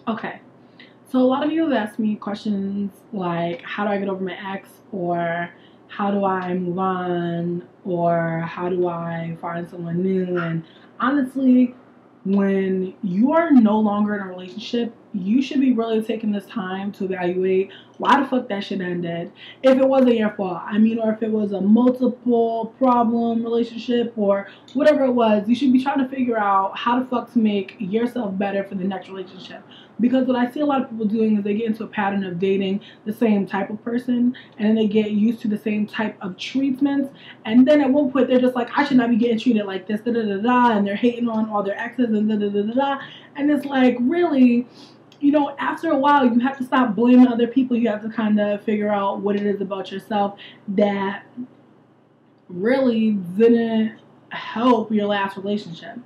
Okay, so a lot of you have asked me questions like, how do I get over my ex, or how do I move on, or how do I find someone new? And honestly, when you are no longer in a relationship, you should be really taking this time to evaluate why the fuck that shit ended. If it wasn't your fault, I mean, or if it was a multiple problem relationship or whatever it was, you should be trying to figure out how the fuck to make yourself better for the next relationship. Because what I see a lot of people doing is they get into a pattern of dating the same type of person, and then they get used to the same type of treatments, and then at one point they're just like, I should not be getting treated like this, da da da da, and they're hating on all their exes and da da da da da. And it's like, really, after a while, you have to stop blaming other people. You have to kind of figure out what it is about yourself that really didn't help your last relationship.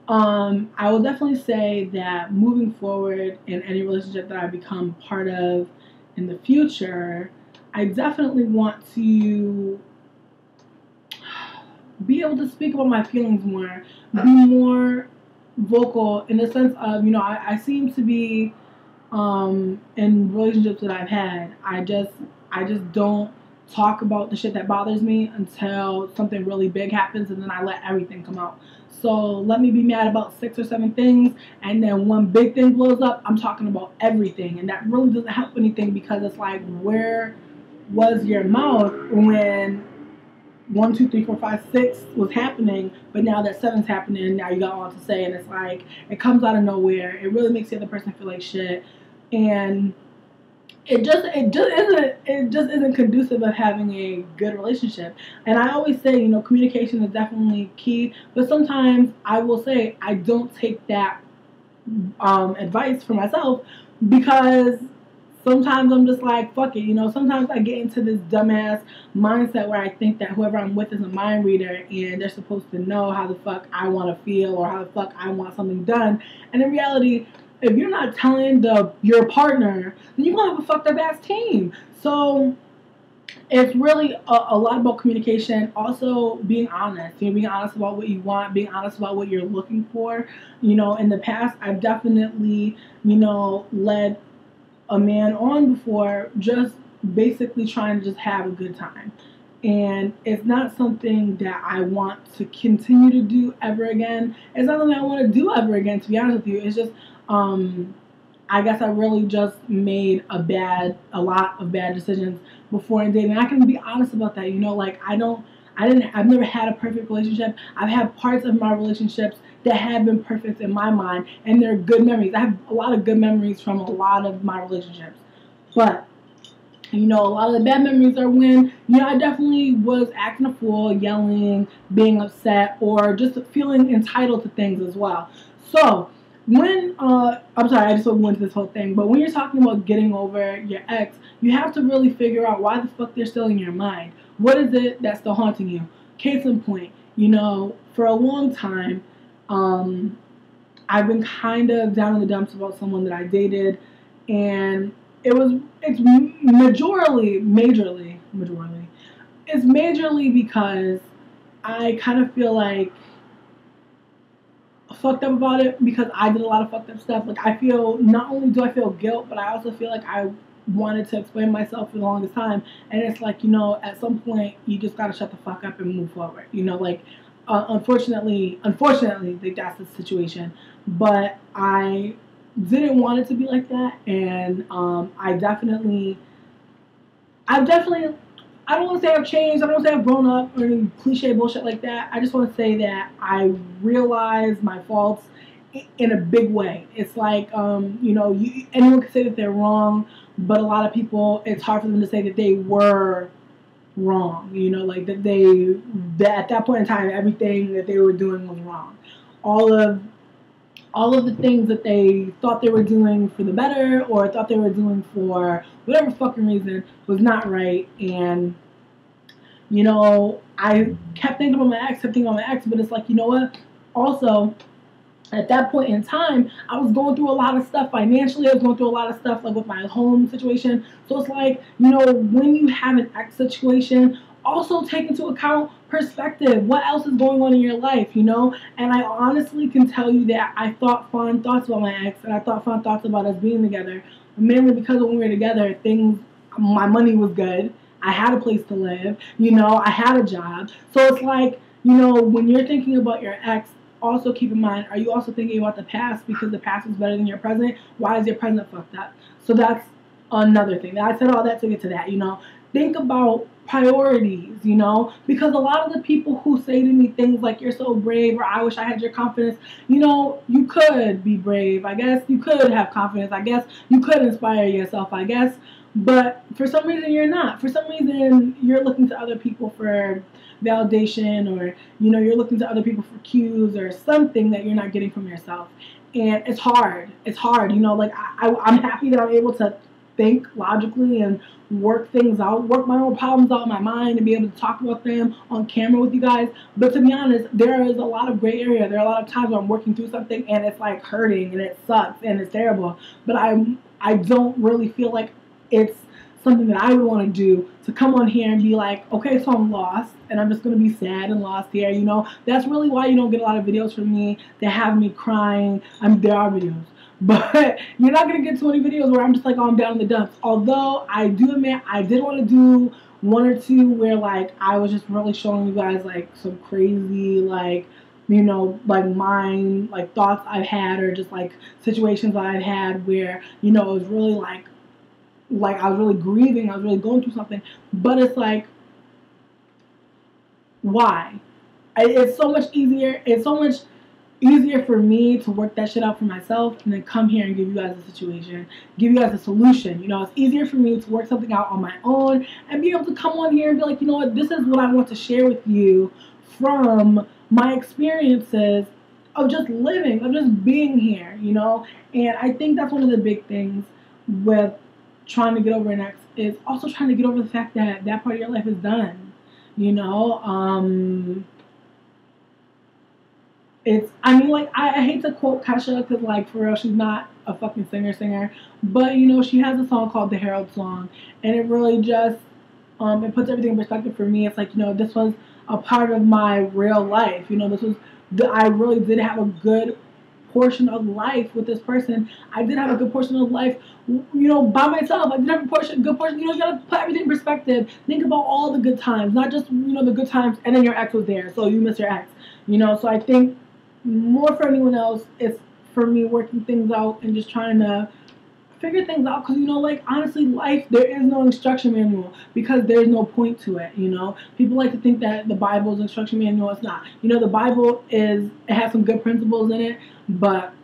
I will definitely say that moving forward in any relationship that I become part of in the future, I definitely want to be able to speak about my feelings more, be more vocal in the sense of, I seem to be in relationships that I've had. I just don't talk about the shit that bothers me until something really big happens, and then I let everything come out. So let me be mad about 6 or 7 things, and then one big thing blows up, I'm talking about everything, and that really doesn't help anything, because it's like, where was your mouth when 1, 2, 3, 4, 5, 6 was happening, but now that 7's happening, now you got all to say, and it's like, it comes out of nowhere. It really makes the other person feel like shit, and it just isn't conducive of having a good relationship. And I always say, communication is definitely key, but sometimes I will say I don't take that advice for myself, because sometimes I'm just like, fuck it, sometimes I get into this dumbass mindset where I think that whoever I'm with is a mind reader, and they're supposed to know how the fuck I want to feel or how the fuck I want something done. And in reality, if you're not telling your partner, then you're going to have a fucked up ass team. So it's really a lot about communication. Also being honest, being honest about what you want, being honest about what you're looking for. In the past, I've definitely, led a man on before, just basically trying to just have a good time. And it's not something that I want to continue to do ever again. It's not something I want to do ever again, to be honest with you. It's just, I guess I really just made a lot of bad decisions before in dating. I can be honest about that. Like, I've never had a perfect relationship. I've had parts of my relationships that have been perfect in my mind, and they're good memories. I have a lot of good memories from a lot of my relationships. But, a lot of the bad memories are when, I definitely was acting a fool, yelling, being upset, or just feeling entitled to things as well. So, I'm sorry, I just went into this whole thing, but when you're talking about getting over your ex, you have to really figure out why the fuck they're still in your mind. What is it that's still haunting you? Case in point, for a long time, I've been kind of down in the dumps about someone that I dated, and it's majorly because I kind of feel like fucked up about it, because I did a lot of fucked up stuff. Like, not only do I feel guilt, but I also feel like I wanted to explain myself for the longest time. And it's like, at some point you just gotta shut the fuck up and move forward. Unfortunately, like, that's the situation. But I didn't want it to be like that, and I've definitely, I don't want to say I've changed. I don't want to say I've grown up or any cliche bullshit like that. I just want to say that I realize my faults in a big way. It's like, anyone can say that they're wrong, but a lot of people, it's hard for them to say that they were wrong. Like, that at that point in time, everything that they were doing was wrong. All of the things that they thought they were doing for the better, or thought they were doing for whatever fucking reason, was not right. And, I kept thinking about my ex, but it's like, what? Also, at that point in time, I was going through a lot of stuff financially. I was going through a lot of stuff, like, with my home situation. So it's like, when you have an ex situation, also take into account perspective. What else is going on in your life, you know? And I honestly can tell you that I thought fond thoughts about my ex, and I thought fond thoughts about us being together, mainly because when we were together, my money was good. I had a place to live, you know, I had a job. So it's like, you know, when you're thinking about your ex, also keep in mind, are you also thinking about the past because the past is better than your present? Why is your present fucked up? So that's another thing. I said all that to get to that, you know. Think about priorities, you know, because a lot of the people who say to me things like, you're so brave, or I wish I had your confidence, you know, you could be brave, I guess. You could have confidence, I guess. You could inspire yourself, I guess. But for some reason, you're not. For some reason, you're looking to other people for validation, or, you know, you're looking to other people for cues or something that you're not getting from yourself. And it's hard. It's hard. You know, like, I'm happy that I'm able to think logically and work things out, work my own problems out in my mind, and be able to talk about them on camera with you guys. But to be honest, there is a lot of gray area. There are a lot of times where I'm working through something and it's like hurting and it sucks and it's terrible. But I don't really feel like it's something that I would want to do, to come on here and be like, okay, so I'm lost and I'm just going to be sad and lost here, you know. That's really why you don't get a lot of videos from me that have me crying. There are videos, but you're not going to get too many videos where I'm just like, oh, I'm down in the dumps. Although I do admit I did want to do one or two where like I was just really showing you guys like some crazy, like, you know, like mind, like thoughts I've had, or just like situations I've had where, you know, it was really like I was really grieving, I was really going through something. But it's like, why? It's so much easier. It's so much easier for me to work that shit out for myself and then come here and give you guys a situation, give you guys a solution. You know, it's easier for me to work something out on my own and be able to come on here and be like, you know what, this is what I want to share with you from my experiences of just living, of just being here, you know. And I think that's one of the big things with trying to get over an ex, is also trying to get over the fact that that part of your life is done, you know. It's, I mean, like, I hate to quote Kesha, because, like, for real, she's not a fucking singer, but, you know, she has a song called The Herald Song, and it really just, it puts everything in perspective for me. It's like, you know, this was a part of my real life, you know, I really did have a good portion of life with this person. I did have a good portion of life, you know, by myself. I did have a good portion, you know. You gotta put everything in perspective. Think about all the good times, not just, you know, the good times and then your ex was there, so you miss your ex, you know. So I think more for anyone else, it's for me working things out and just trying to figure things out, because, you know, like, honestly, life, there is no instruction manual, because there's no point to it, you know. People like to think that the Bible is an instruction manual. It's not. You know, the Bible it has some good principles in it, but,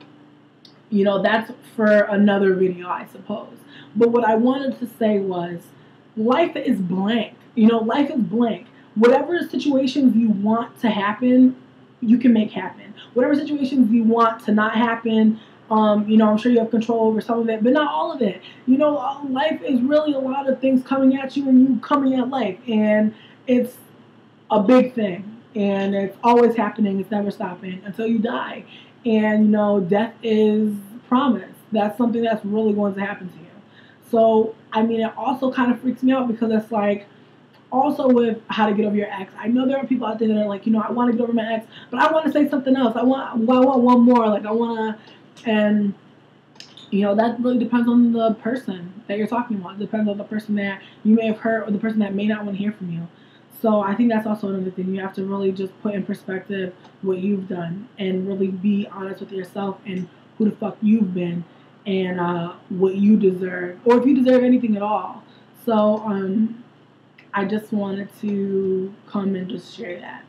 you know, that's for another video, I suppose. But what I wanted to say was, life is blank. You know, life is blank. Whatever situations you want to happen, you can make happen. Whatever situations you want to not happen, you know, I'm sure you have control over some of it, but not all of it. You know, life is really a lot of things coming at you and you coming at life. And it's a big thing. And it's always happening. It's never stopping until you die. And, you know, death is promised. That's something that's really going to happen to you. So, I mean, it also kind of freaks me out, because it's like, also with how to get over your ex, I know there are people out there that are like, you know, I want to get over my ex, but I want to say something else. I want one more. Like, I want to, and, you know, that really depends on the person that you're talking about. It depends on the person that you may have hurt, or the person that may not want to hear from you. So I think that's also another thing. You have to really just put in perspective what you've done, and really be honest with yourself and who the fuck you've been, and what you deserve, or if you deserve anything at all. So I just wanted to come and just share that.